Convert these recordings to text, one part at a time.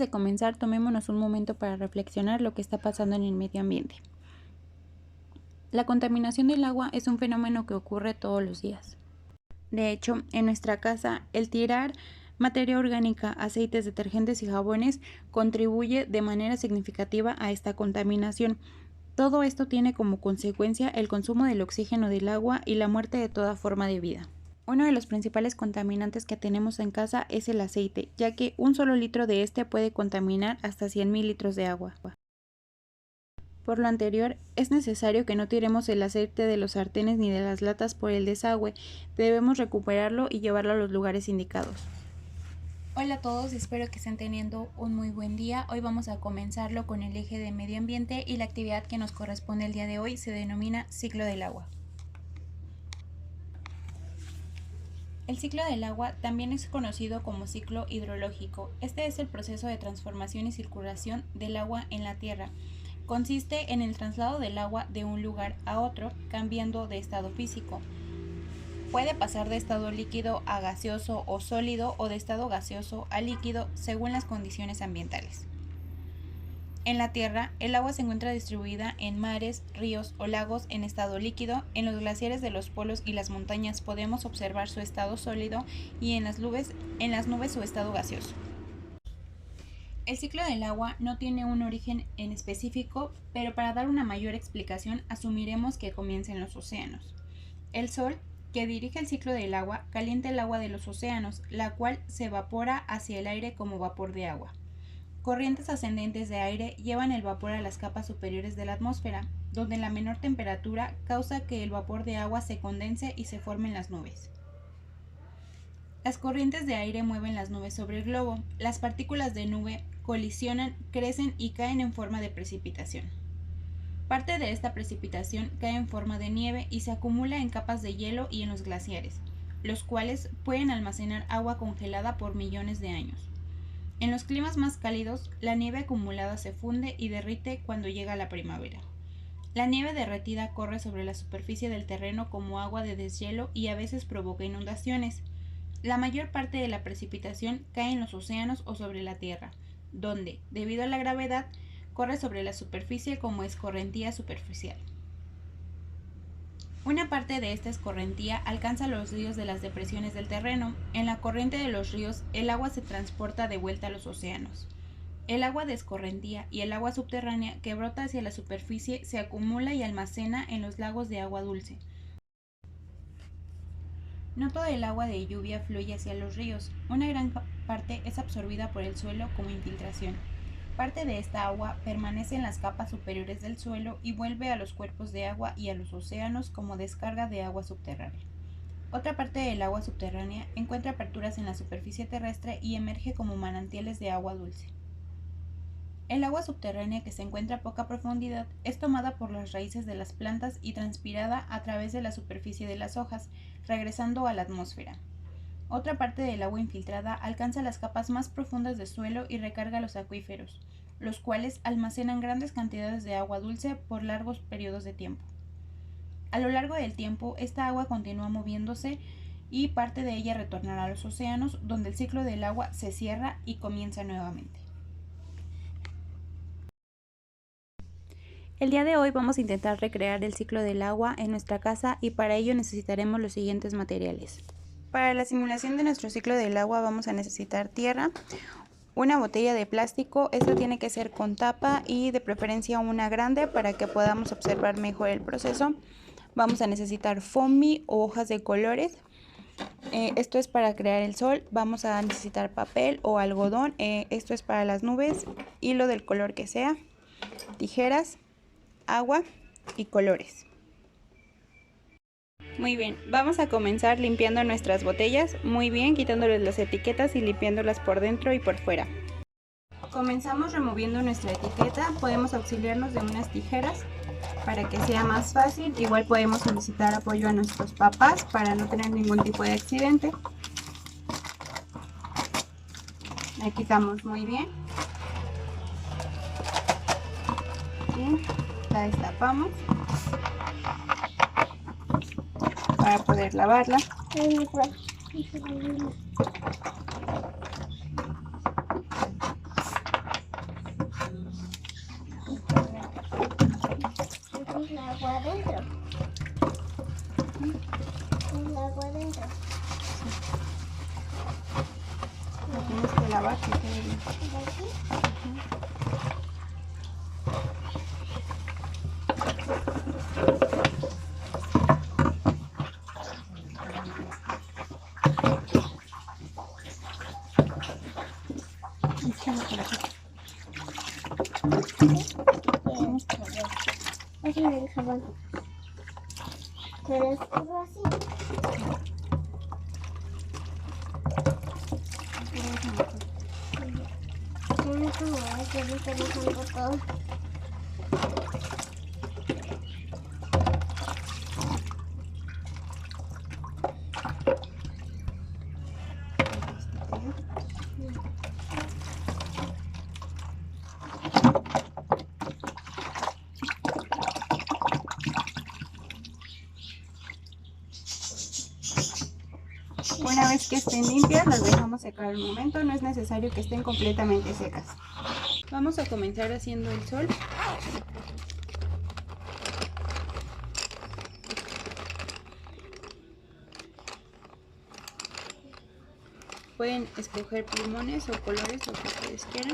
de comenzar, tomémonos un momento para reflexionar lo que está pasando en el medio ambiente. La contaminación del agua es un fenómeno que ocurre todos los días. De hecho, en nuestra casa, el tirar materia orgánica, aceites, detergentes y jabones contribuye de manera significativa a esta contaminación. Todo esto tiene como consecuencia el consumo del oxígeno del agua y la muerte de toda forma de vida. Uno de los principales contaminantes que tenemos en casa es el aceite, ya que un solo litro de este puede contaminar hasta 100.000 litros de agua. Por lo anterior, es necesario que no tiremos el aceite de los sartenes ni de las latas por el desagüe, debemos recuperarlo y llevarlo a los lugares indicados. Hola a todos, espero que estén teniendo un muy buen día. Hoy vamos a comenzarlo con el eje de medio ambiente y la actividad que nos corresponde el día de hoy se denomina ciclo del agua. El ciclo del agua también es conocido como ciclo hidrológico. Este es el proceso de transformación y circulación del agua en la tierra. Consiste en el traslado del agua de un lugar a otro, cambiando de estado físico. Puede pasar de estado líquido a gaseoso o sólido o de estado gaseoso a líquido según las condiciones ambientales. En la Tierra, el agua se encuentra distribuida en mares, ríos o lagos en estado líquido. En los glaciares de los polos y las montañas podemos observar su estado sólido y en las nubes su estado gaseoso. El ciclo del agua no tiene un origen en específico, pero para dar una mayor explicación asumiremos que comienza en los océanos. El Sol, que dirige el ciclo del agua, calienta el agua de los océanos, la cual se evapora hacia el aire como vapor de agua. Corrientes ascendentes de aire llevan el vapor a las capas superiores de la atmósfera, donde la menor temperatura causa que el vapor de agua se condense y se formen las nubes. Las corrientes de aire mueven las nubes sobre el globo. Las partículas de nube colisionan, crecen y caen en forma de precipitación. Parte de esta precipitación cae en forma de nieve y se acumula en capas de hielo y en los glaciares, los cuales pueden almacenar agua congelada por millones de años. En los climas más cálidos, la nieve acumulada se funde y derrite cuando llega la primavera. La nieve derretida corre sobre la superficie del terreno como agua de deshielo y a veces provoca inundaciones. La mayor parte de la precipitación cae en los océanos o sobre la tierra, donde, debido a la gravedad, corre sobre la superficie como escorrentía superficial. Una parte de esta escorrentía alcanza los ríos de las depresiones del terreno. En la corriente de los ríos, el agua se transporta de vuelta a los océanos. El agua de escorrentía y el agua subterránea que brota hacia la superficie se acumula y almacena en los lagos de agua dulce. No todo el agua de lluvia fluye hacia los ríos. Una gran parte es absorbida por el suelo como infiltración. Parte de esta agua permanece en las capas superiores del suelo y vuelve a los cuerpos de agua y a los océanos como descarga de agua subterránea. Otra parte del agua subterránea encuentra aperturas en la superficie terrestre y emerge como manantiales de agua dulce. El agua subterránea que se encuentra a poca profundidad es tomada por las raíces de las plantas y transpirada a través de la superficie de las hojas, regresando a la atmósfera. Otra parte del agua infiltrada alcanza las capas más profundas del suelo y recarga los acuíferos, los cuales almacenan grandes cantidades de agua dulce por largos periodos de tiempo. A lo largo del tiempo, esta agua continúa moviéndose y parte de ella retornará a los océanos, donde el ciclo del agua se cierra y comienza nuevamente. El día de hoy vamos a intentar recrear el ciclo del agua en nuestra casa y para ello necesitaremos los siguientes materiales. Para la simulación de nuestro ciclo del agua vamos a necesitar tierra, una botella de plástico, esta tiene que ser con tapa y de preferencia una grande para que podamos observar mejor el proceso. Vamos a necesitar foamy o hojas de colores, esto es para crear el sol. Vamos a necesitar papel o algodón, esto es para las nubes, hilo del color que sea, tijeras, agua y colores. Muy bien, vamos a comenzar limpiando nuestras botellas, muy bien, quitándoles las etiquetas y limpiándolas por dentro y por fuera. Comenzamos removiendo nuestra etiqueta, podemos auxiliarnos de unas tijeras para que sea más fácil. Igual podemos solicitar apoyo a nuestros papás para no tener ningún tipo de accidente. La quitamos muy bien. Bien, la destapamos para poder lavarla. agua adentro. Lo tienes que lavar, que quede bien. ¿De aquí? Échalo por aquí. Tienes que ver. Déjame el jabón. ¿Quieres todo así? Tiene como que ahorita mojando todo. Una vez que estén limpias, las dejamos secar al momento. No es necesario que estén completamente secas. Vamos a comenzar haciendo el sol. Pueden escoger plumones o colores, lo que ustedes quieran.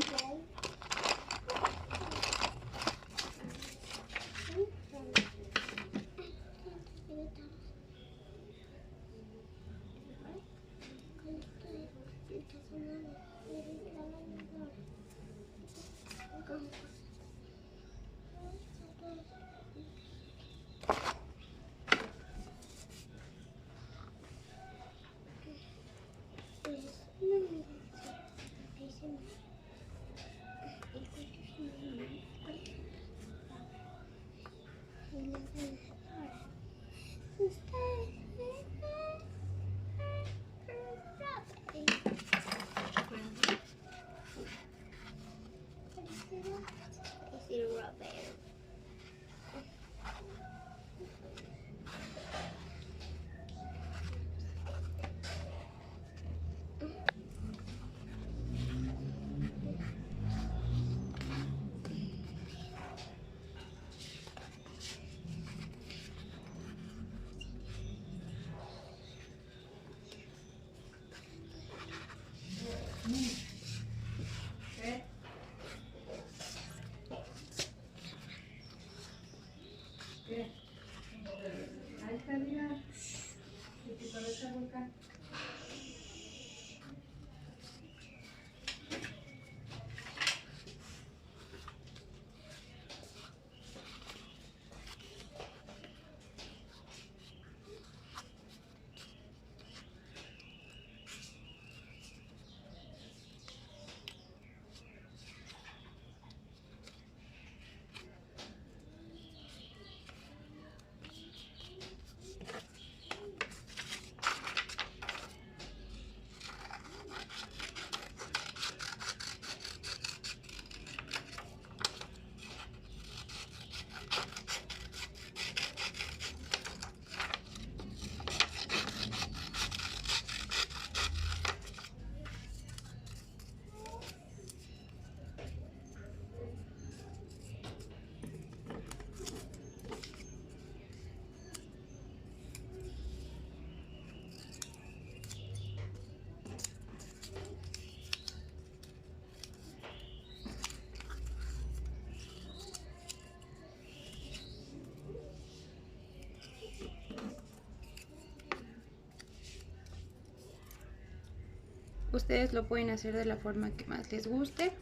Ustedes lo pueden hacer de la forma que más les guste.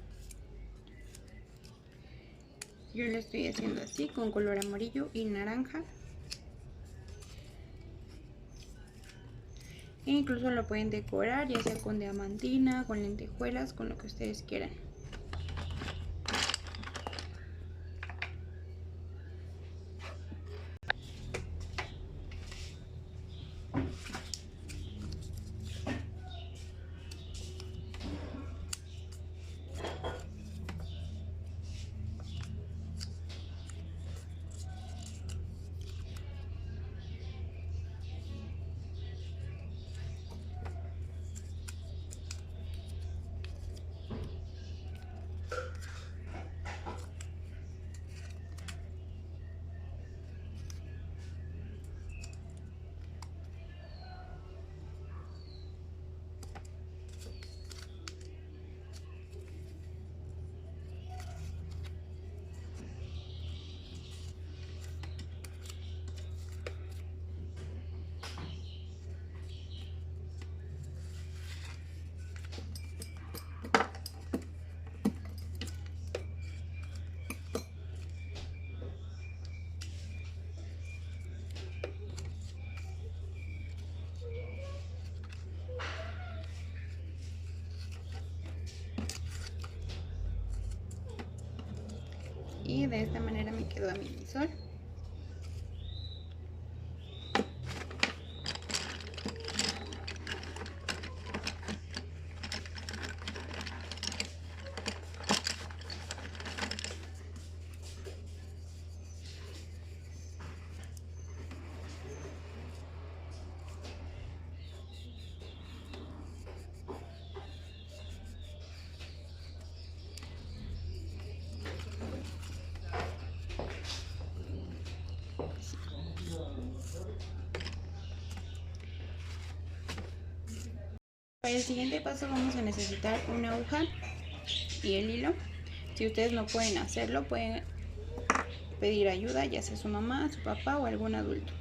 Yo lo estoy haciendo así, con color amarillo y naranja. E incluso lo pueden decorar, ya sea con diamantina, con lentejuelas, con lo que ustedes quieran. de esta manera me quedó a mí mi sol. Para el siguiente paso vamos a necesitar una aguja y el hilo. Si ustedes no pueden hacerlo, pueden pedir ayuda, ya sea su mamá, su papá o algún adulto.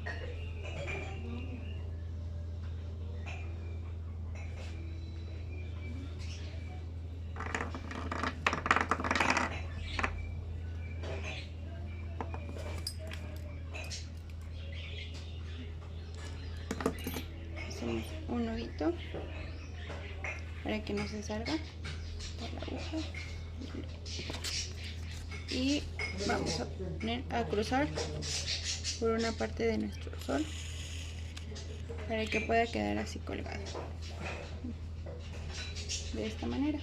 Hacemos un nudito para que no se salga por la aguja y vamos a cruzar por una parte de nuestro sol para que pueda quedar así colgado de esta manera.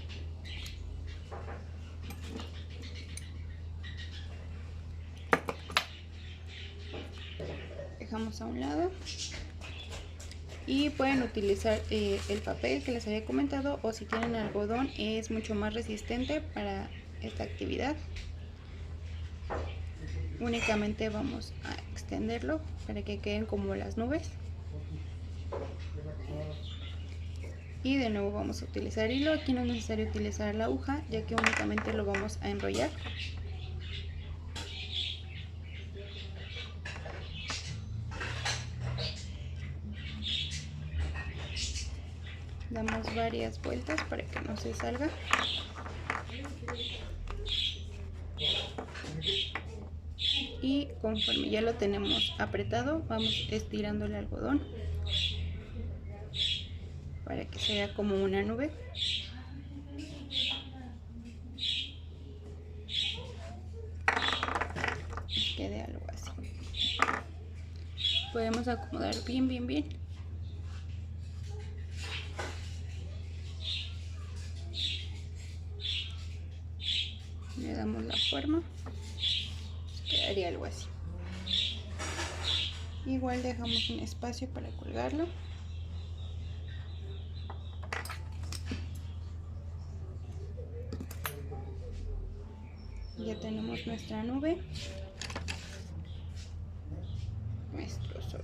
Dejamos a un lado y pueden utilizar el papel que les había comentado, o si tienen algodón es mucho más resistente para esta actividad. Únicamente vamos a extenderlo para que queden como las nubes y de nuevo vamos a utilizar hilo. Aquí no es necesario utilizar la aguja, ya que únicamente lo vamos a enrollar. Damos varias vueltas para que no se salga. Y conforme ya lo tenemos apretado, vamos estirando el algodón para que sea como una nube. Quede algo así. Podemos acomodar bien. Le damos la forma, quedaría algo así. Igual dejamos un espacio para colgarlo. Ya tenemos nuestra nube, nuestro sol.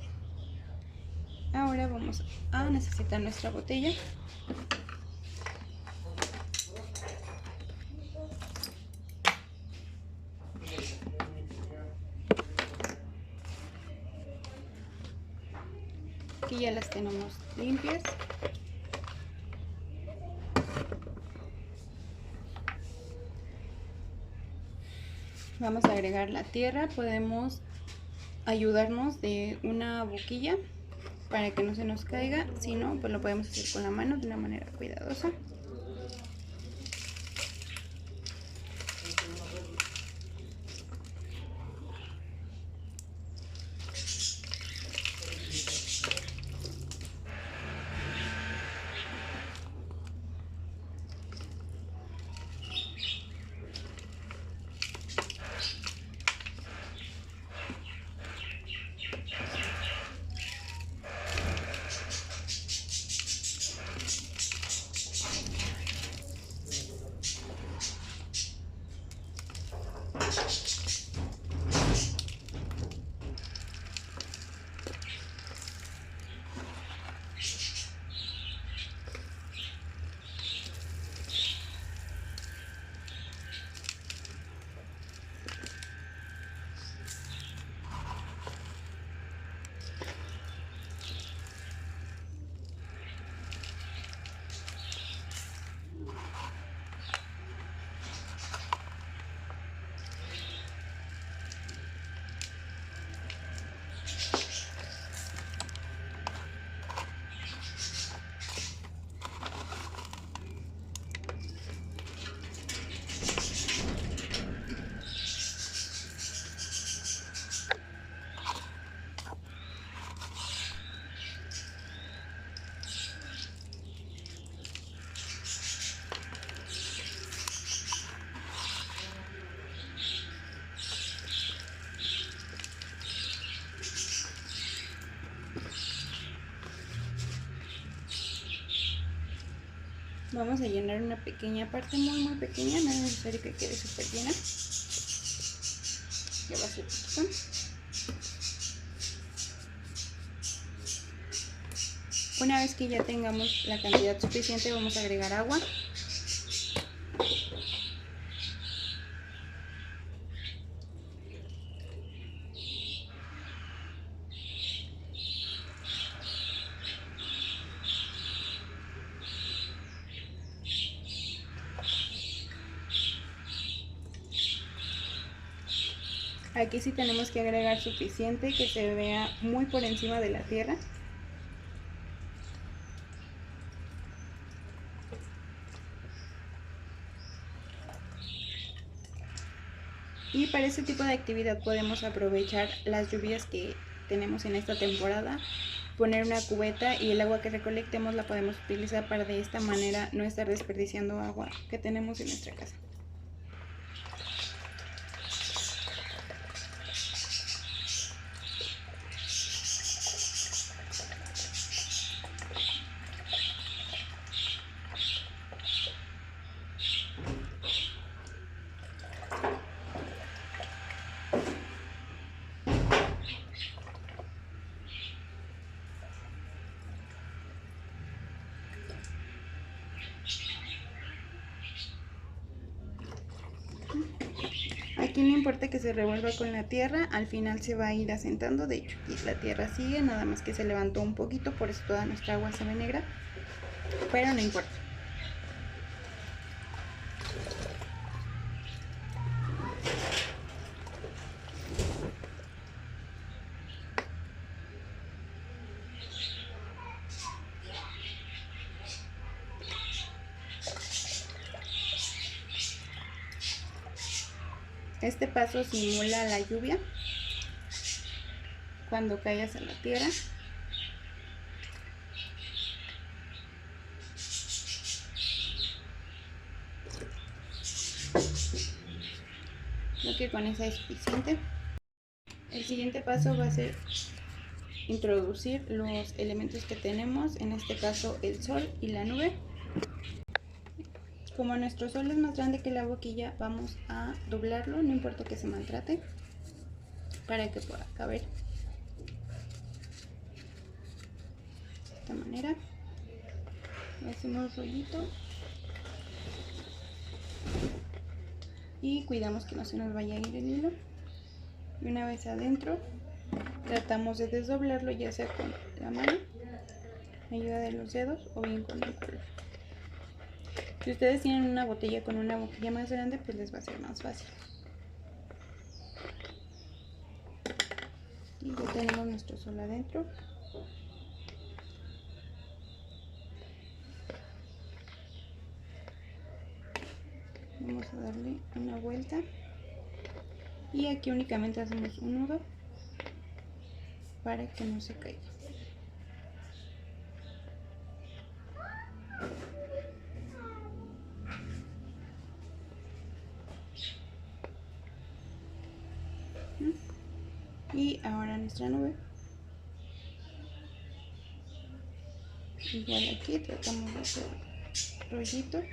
Ahora vamos a necesitar nuestra botella. Aquí ya las tenemos limpias. Vamos a agregar la tierra. Podemos ayudarnos de una boquilla para que no se nos caiga. Si no, pues lo podemos hacer con la mano de una manera cuidadosa. Vamos a llenar una pequeña parte, muy pequeña, no es necesario que quede súper llena. Ya va a ser poquito. Una vez que ya tengamos la cantidad suficiente, vamos a agregar agua. Aquí sí tenemos que agregar suficiente, que se vea muy por encima de la tierra. Y para este tipo de actividad podemos aprovechar las lluvias que tenemos en esta temporada, poner una cubeta y el agua que recolectemos la podemos utilizar para de esta manera no estar desperdiciando agua que tenemos en nuestra casa. Aquí no importa que se revuelva con la tierra, al final se va a ir asentando. De hecho, aquí la tierra sigue, nada más que se levantó un poquito, por eso toda nuestra agua se ve negra, pero no importa. Este paso simula la lluvia cuando caigas a la tierra. Creo que con esa es suficiente. El siguiente paso va a ser introducir los elementos que tenemos, en este caso el sol y la nube. Como nuestro sol es más grande que la boquilla, vamos a doblarlo, no importa que se maltrate, para que pueda caber. De esta manera. Hacemos rollito. Y cuidamos que no se nos vaya a ir el hilo. Y una vez adentro, tratamos de desdoblarlo, ya sea con la mano, ayuda de los dedos o bien con el color. Si ustedes tienen una botella con una boquilla más grande, pues les va a ser más fácil. Y ya tenemos nuestro sol adentro. Vamos a darle una vuelta. Y aquí únicamente hacemos un nudo para que no se caiga. Y ahora nuestra nube. Igual aquí tratamos de hacer rollito.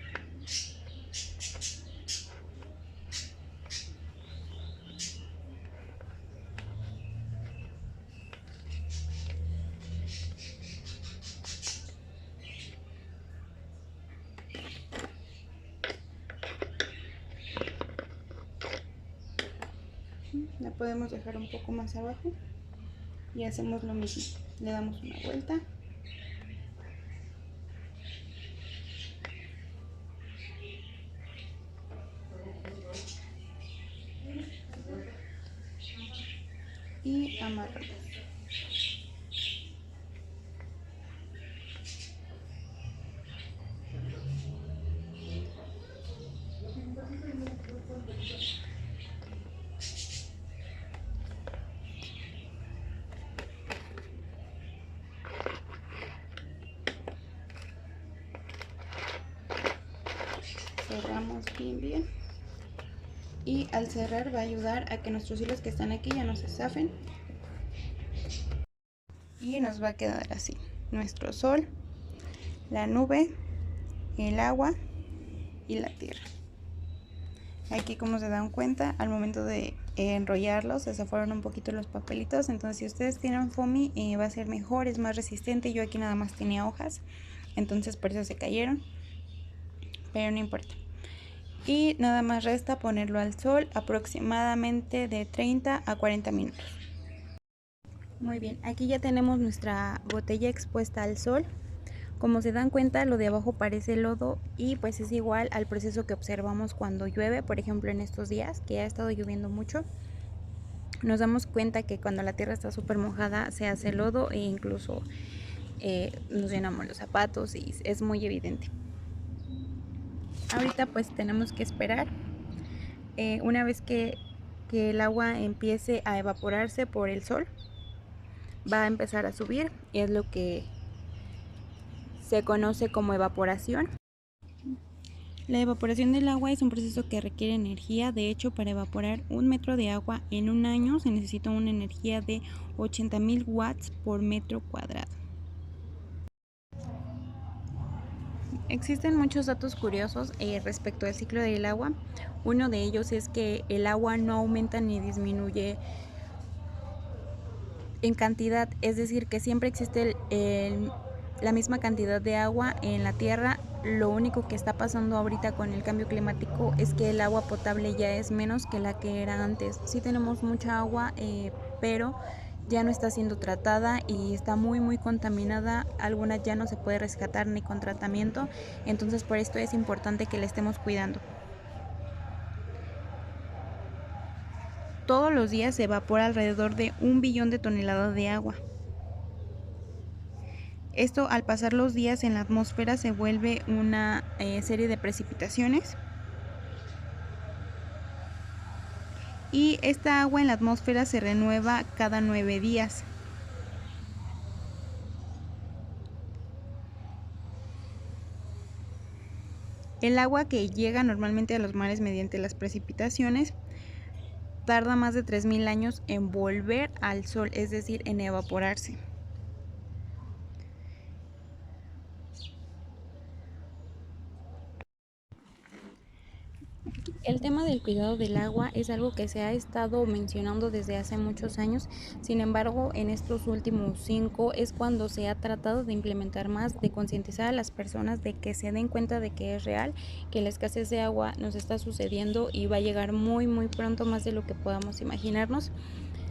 La podemos dejar un poco más abajo y hacemos lo mismo, le damos una vuelta y amarramos. Cerramos bien y al cerrar va a ayudar a que nuestros hilos que están aquí ya no se zafen y nos va a quedar así nuestro sol, la nube el agua y la tierra. Aquí, como se dan cuenta, al momento de enrollarlos se fueron un poquito los papelitos. Entonces si ustedes tienen foamy va a ser mejor, es más resistente. Yo aquí nada más tenía hojas, entonces por eso se cayeron, pero no importa. Y nada más resta ponerlo al sol aproximadamente de 30 a 40 minutos. Muy bien, aquí ya tenemos nuestra botella expuesta al sol. Como se dan cuenta, lo de abajo parece lodo y pues es igual al proceso que observamos cuando llueve. Por ejemplo, en estos días que ha estado lloviendo mucho, nos damos cuenta que cuando la tierra está súper mojada se hace lodo e incluso nos llenamos los zapatos y es muy evidente. Ahorita pues tenemos que esperar una vez que el agua empiece a evaporarse por el sol, va a empezar a subir y es lo que se conoce como evaporación. La evaporación del agua es un proceso que requiere energía. De hecho, para evaporar 1 metro de agua en un año se necesita una energía de 80.000 watts por metro cuadrado. Existen muchos datos curiosos respecto al ciclo del agua. Uno de ellos es que el agua no aumenta ni disminuye en cantidad, es decir, que siempre existe la misma cantidad de agua en la tierra. Lo único que está pasando ahorita con el cambio climático es que el agua potable ya es menos que la que era antes. Sí tenemos mucha agua, pero ya no está siendo tratada y está muy contaminada. Algunas ya no se puede rescatar ni con tratamiento, entonces por esto es importante que la estemos cuidando. Todos los días se evapora alrededor de 1 billón de toneladas de agua. Esto, al pasar los días en la atmósfera, se vuelve una serie de precipitaciones. Y esta agua en la atmósfera se renueva cada 9 días. El agua que llega normalmente a los mares mediante las precipitaciones tarda más de 3.000 años en volver al sol, es decir, en evaporarse. El tema del cuidado del agua es algo que se ha estado mencionando desde hace muchos años. Sin embargo, en estos últimos 5 es cuando se ha tratado de implementar más, de concientizar a las personas de que se den cuenta de que es real, que la escasez de agua nos está sucediendo y va a llegar muy pronto, más de lo que podamos imaginarnos.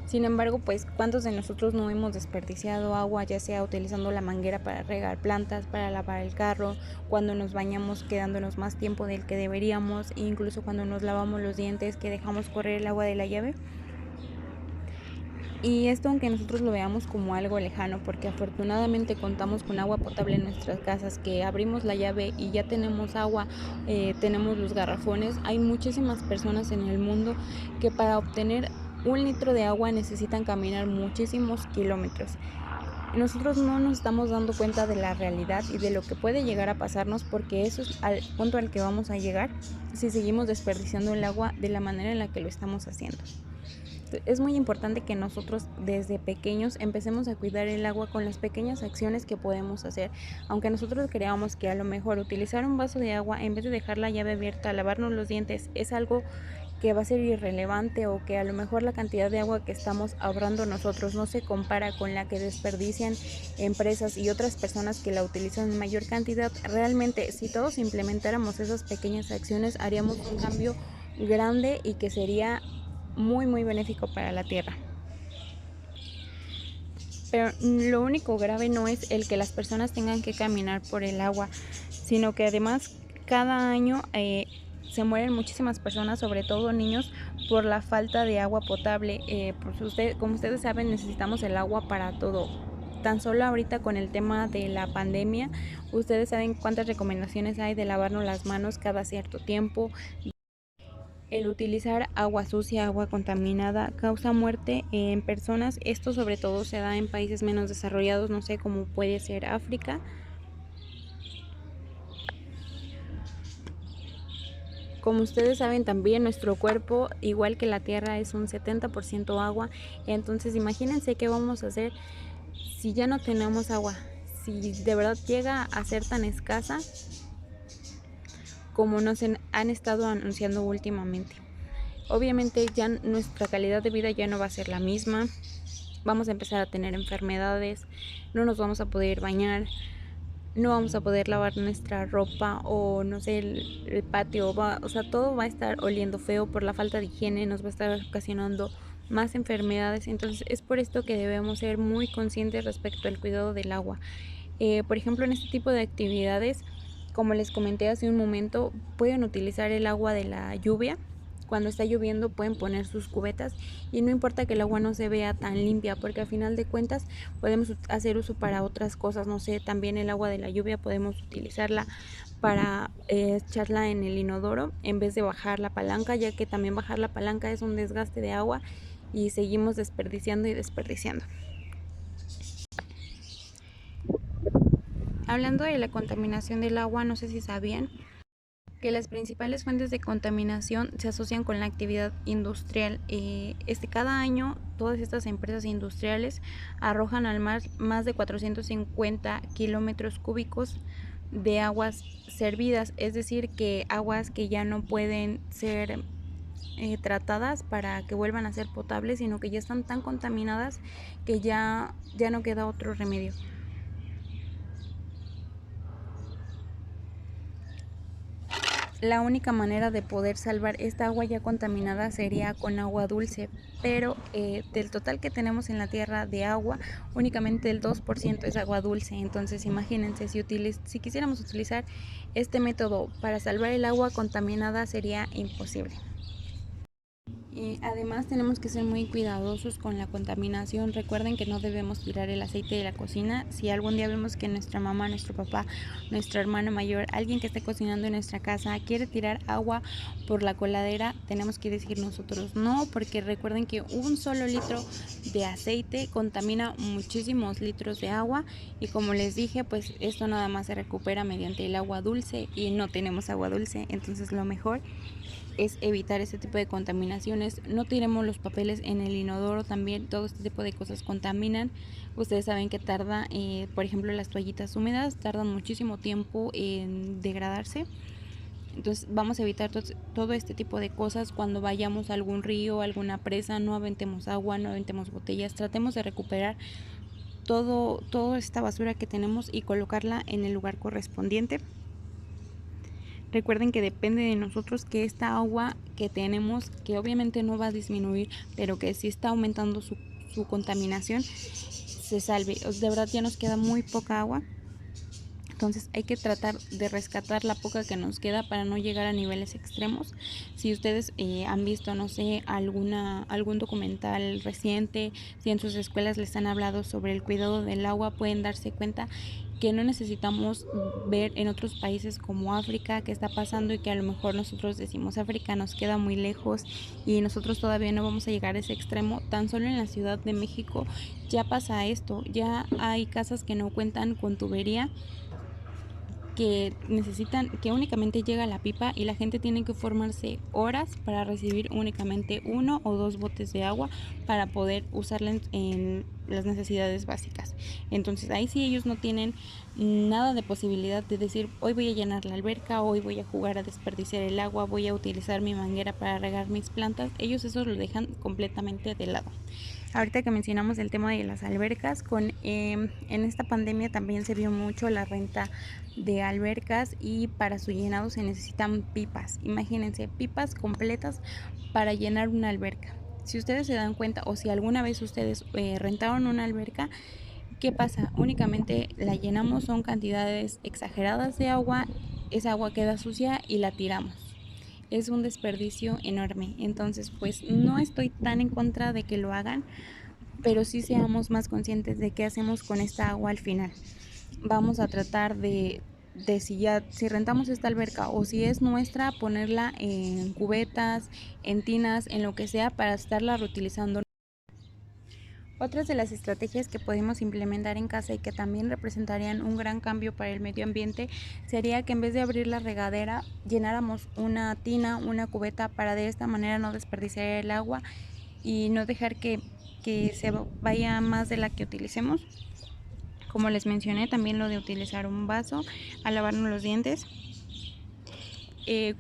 Sin embargo, pues ¿cuántos de nosotros no hemos desperdiciado agua, ya sea utilizando la manguera para regar plantas, para lavar el carro, cuando nos bañamos quedándonos más tiempo del que deberíamos, e incluso cuando nos lavamos los dientes que dejamos correr el agua de la llave? Y esto, aunque nosotros lo veamos como algo lejano, porque afortunadamente contamos con agua potable en nuestras casas, que abrimos la llave y ya tenemos agua, tenemos los garrafones. Hay muchísimas personas en el mundo que para obtener 1 litro de agua necesitan caminar muchísimos kilómetros. Nosotros no nos estamos dando cuenta de la realidad y de lo que puede llegar a pasarnos, porque eso es al punto al que vamos a llegar si seguimos desperdiciando el agua de la manera en la que lo estamos haciendo. Es muy importante que nosotros desde pequeños empecemos a cuidar el agua con las pequeñas acciones que podemos hacer. Aunque nosotros creamos que a lo mejor utilizar un vaso de agua en vez de dejar la llave abierta, lavarnos los dientes, es algo que va a ser irrelevante, o que a lo mejor la cantidad de agua que estamos ahorrando nosotros no se compara con la que desperdician empresas y otras personas que la utilizan en mayor cantidad. Realmente, si todos implementáramos esas pequeñas acciones, haríamos un cambio grande y que sería muy benéfico para la tierra. Pero lo único grave no es el que las personas tengan que caminar por el agua, sino que además cada año se mueren muchísimas personas, sobre todo niños, por la falta de agua potable. Como ustedes saben, necesitamos el agua para todo. Tan solo ahorita con el tema de la pandemia, ustedes saben cuántas recomendaciones hay de lavarnos las manos cada cierto tiempo. El utilizar agua sucia, agua contaminada, causa muerte en personas. Esto sobre todo se da en países menos desarrollados, no sé, como puede ser África. Como ustedes saben también, nuestro cuerpo, igual que la tierra, es un 70% agua. Entonces imagínense qué vamos a hacer si ya no tenemos agua. Si de verdad llega a ser tan escasa, como nos han estado anunciando últimamente. Obviamente ya nuestra calidad de vida ya no va a ser la misma, vamos a empezar a tener enfermedades, no nos vamos a poder bañar, no vamos a poder lavar nuestra ropa o no sé, el patio, o sea, todo va a estar oliendo feo por la falta de higiene, nos va a estar ocasionando más enfermedades. Entonces es por esto que debemos ser muy conscientes respecto al cuidado del agua. Por ejemplo, en este tipo de actividades, como les comenté hace un momento, pueden utilizar el agua de la lluvia. Cuando está lloviendo pueden poner sus cubetas y no importa que el agua no se vea tan limpia, porque al final de cuentas podemos hacer uso para otras cosas. No sé, también el agua de la lluvia podemos utilizarla para echarla en el inodoro en vez de bajar la palanca, ya que también bajar la palanca es un desgaste de agua y seguimos desperdiciando y desperdiciando. Hablando de la contaminación del agua, no sé si sabían que las principales fuentes de contaminación se asocian con la actividad industrial. Cada año todas estas empresas industriales arrojan al mar más de 450 kilómetros cúbicos de aguas servidas, es decir, que aguas que ya no pueden ser tratadas para que vuelvan a ser potables, sino que ya están tan contaminadas que ya no queda otro remedio. La única manera de poder salvar esta agua ya contaminada sería con agua dulce, pero del total que tenemos en la tierra de agua, únicamente el 2% es agua dulce. Entonces imagínense, si quisiéramos utilizar este método para salvar el agua contaminada sería imposible. Además tenemos que ser muy cuidadosos con la contaminación. Recuerden que no debemos tirar el aceite de la cocina. Si algún día vemos que nuestra mamá, nuestro papá, nuestro hermano mayor, alguien que esté cocinando en nuestra casa quiere tirar agua por la coladera, tenemos que decir nosotros no, porque recuerden que un solo litro de aceite contamina muchísimos litros de agua y como les dije, pues esto nada más se recupera mediante el agua dulce y no tenemos agua dulce. Entonces lo mejor es evitar este tipo de contaminaciones. No tiremos los papeles en el inodoro, también todo este tipo de cosas contaminan. Ustedes saben que tarda, por ejemplo, las toallitas húmedas tardan muchísimo tiempo en degradarse. Entonces vamos a evitar todo este tipo de cosas. Cuando vayamos a algún río, alguna presa, no aventemos agua, no aventemos botellas. Tratemos de recuperar toda esta basura que tenemos y colocarla en el lugar correspondiente. Recuerden que depende de nosotros que esta agua que tenemos, que obviamente no va a disminuir, pero que sí está aumentando su contaminación, se salve. De verdad ya nos queda muy poca agua. Entonces hay que tratar de rescatar la poca que nos queda para no llegar a niveles extremos. Si ustedes han visto, no sé, algún documental reciente, si en sus escuelas les han hablado sobre el cuidado del agua, pueden darse cuenta que no necesitamos ver en otros países como África qué está pasando y que a lo mejor nosotros decimos África nos queda muy lejos y nosotros todavía no vamos a llegar a ese extremo. Tan solo en la Ciudad de México ya pasa esto, ya hay casas que no cuentan con tubería, que necesitan, que únicamente llega la pipa y la gente tiene que formarse horas para recibir únicamente 1 o 2 botes de agua para poder usarla en las necesidades básicas. Entonces ahí sí ellos no tienen nada de posibilidad de decir hoy voy a llenar la alberca, hoy voy a jugar a desperdiciar el agua, voy a utilizar mi manguera para regar mis plantas. Ellos eso lo dejan completamente de lado. Ahorita que mencionamos el tema de las albercas, en esta pandemia también se vio mucho la renta de albercas y para su llenado se necesitan pipas. Imagínense, pipas completas para llenar una alberca. Si ustedes se dan cuenta o si alguna vez ustedes rentaron una alberca, ¿qué pasa? Únicamente la llenamos, son cantidades exageradas de agua, esa agua queda sucia y la tiramos. Es un desperdicio enorme. Entonces, pues no estoy tan en contra de que lo hagan, pero sí seamos más conscientes de qué hacemos con esta agua al final. Vamos a tratar de si rentamos esta alberca o si es nuestra, ponerla en cubetas, en tinas, en lo que sea para estarla reutilizando. Otras de las estrategias que podemos implementar en casa y que también representarían un gran cambio para el medio ambiente sería que en vez de abrir la regadera llenáramos una tina, una cubeta para de esta manera no desperdiciar el agua y no dejar que se vaya más de la que utilicemos. Como les mencioné, también lo de utilizar un vaso al lavarnos los dientes.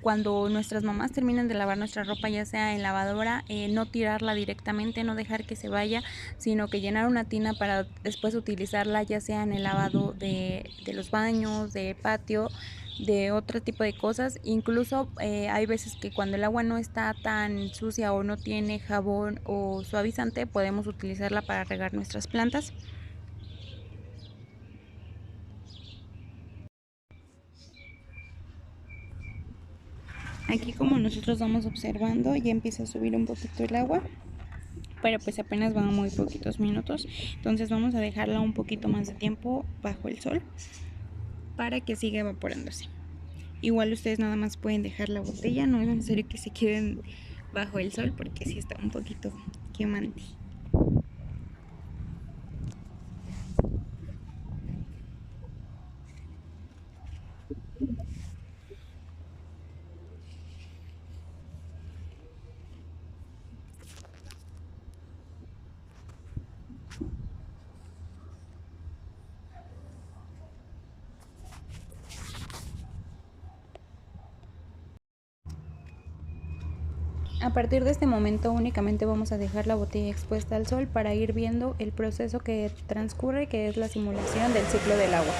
cuando nuestras mamás terminan de lavar nuestra ropa, ya sea en lavadora, no tirarla directamente, no dejar que se vaya, sino que llenar una tina para después utilizarla, ya sea en el lavado de los baños, de patio, de otro tipo de cosas. Incluso hay veces que cuando el agua no está tan sucia o no tiene jabón o suavizante, podemos utilizarla para regar nuestras plantas. Aquí, como nosotros vamos observando, ya empieza a subir un poquito el agua, pero pues apenas van muy poquitos minutos, entonces vamos a dejarla un poquito más de tiempo bajo el sol para que siga evaporándose. Igual ustedes nada más pueden dejar la botella, no es necesario que se queden bajo el sol porque sí está un poquito quemante. A partir de este momento únicamente vamos a dejar la botella expuesta al sol para ir viendo el proceso que transcurre, que es la simulación del ciclo del agua.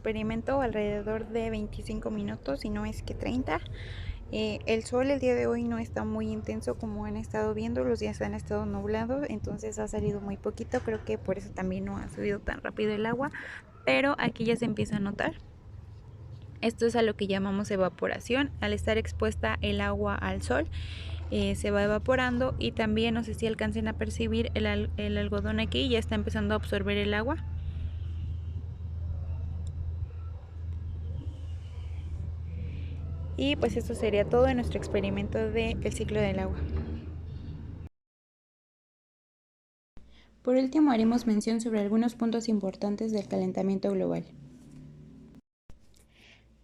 experimento alrededor de 25 minutos, y no es que 30. El sol el día de hoy no está muy intenso como han estado viendo, los días han estado nublados, entonces ha salido muy poquito, creo que por eso también no ha subido tan rápido el agua, pero aquí ya se empieza a notar. Esto es a lo que llamamos evaporación. Al estar expuesta el agua al sol, se va evaporando, y también, no sé si alcancen a percibir, el algodón aquí ya está empezando a absorber el agua. Y pues esto sería todo en nuestro experimento del ciclo del agua. Por último, haremos mención sobre algunos puntos importantes del calentamiento global.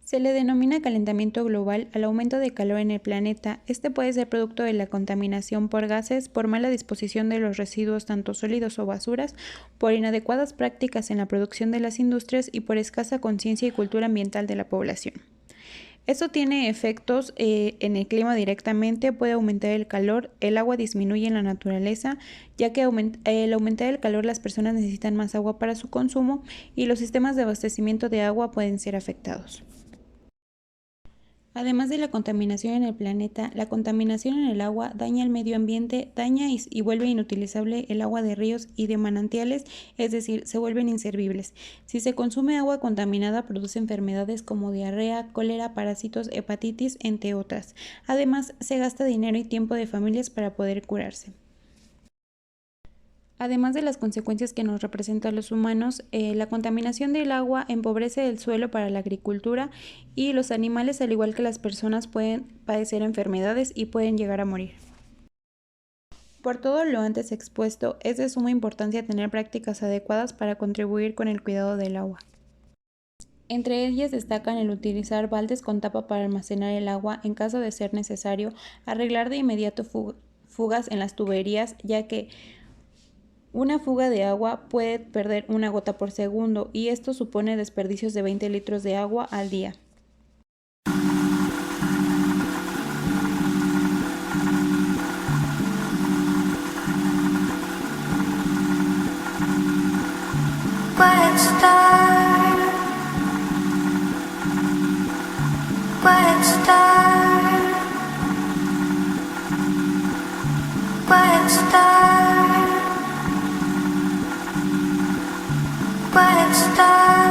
Se le denomina calentamiento global al aumento de calor en el planeta. Este puede ser producto de la contaminación por gases, por mala disposición de los residuos tanto sólidos o basuras, por inadecuadas prácticas en la producción de las industrias y por escasa conciencia y cultura ambiental de la población. Esto tiene efectos en el clima directamente, puede aumentar el calor, el agua disminuye en la naturaleza, ya que al aumentar el calor las personas necesitan más agua para su consumo y los sistemas de abastecimiento de agua pueden ser afectados. Además de la contaminación en el planeta, la contaminación en el agua daña el medio ambiente, daña y vuelve inutilizable el agua de ríos y de manantiales, es decir, se vuelven inservibles. Si se consume agua contaminada, produce enfermedades como diarrea, cólera, parásitos, hepatitis, entre otras. Además, se gasta dinero y tiempo de familias para poder curarse. Además de las consecuencias que nos representa a los humanos, la contaminación del agua empobrece el suelo para la agricultura, y los animales, al igual que las personas, pueden padecer enfermedades y pueden llegar a morir. Por todo lo antes expuesto, es de suma importancia tener prácticas adecuadas para contribuir con el cuidado del agua. Entre ellas destacan el utilizar baldes con tapa para almacenar el agua en caso de ser necesario, arreglar de inmediato fugas en las tuberías, ya que una fuga de agua puede perder una gota por segundo, y esto supone desperdicios de 20 litros de agua al día. Quiet star, quiet star, quiet star, quiet star.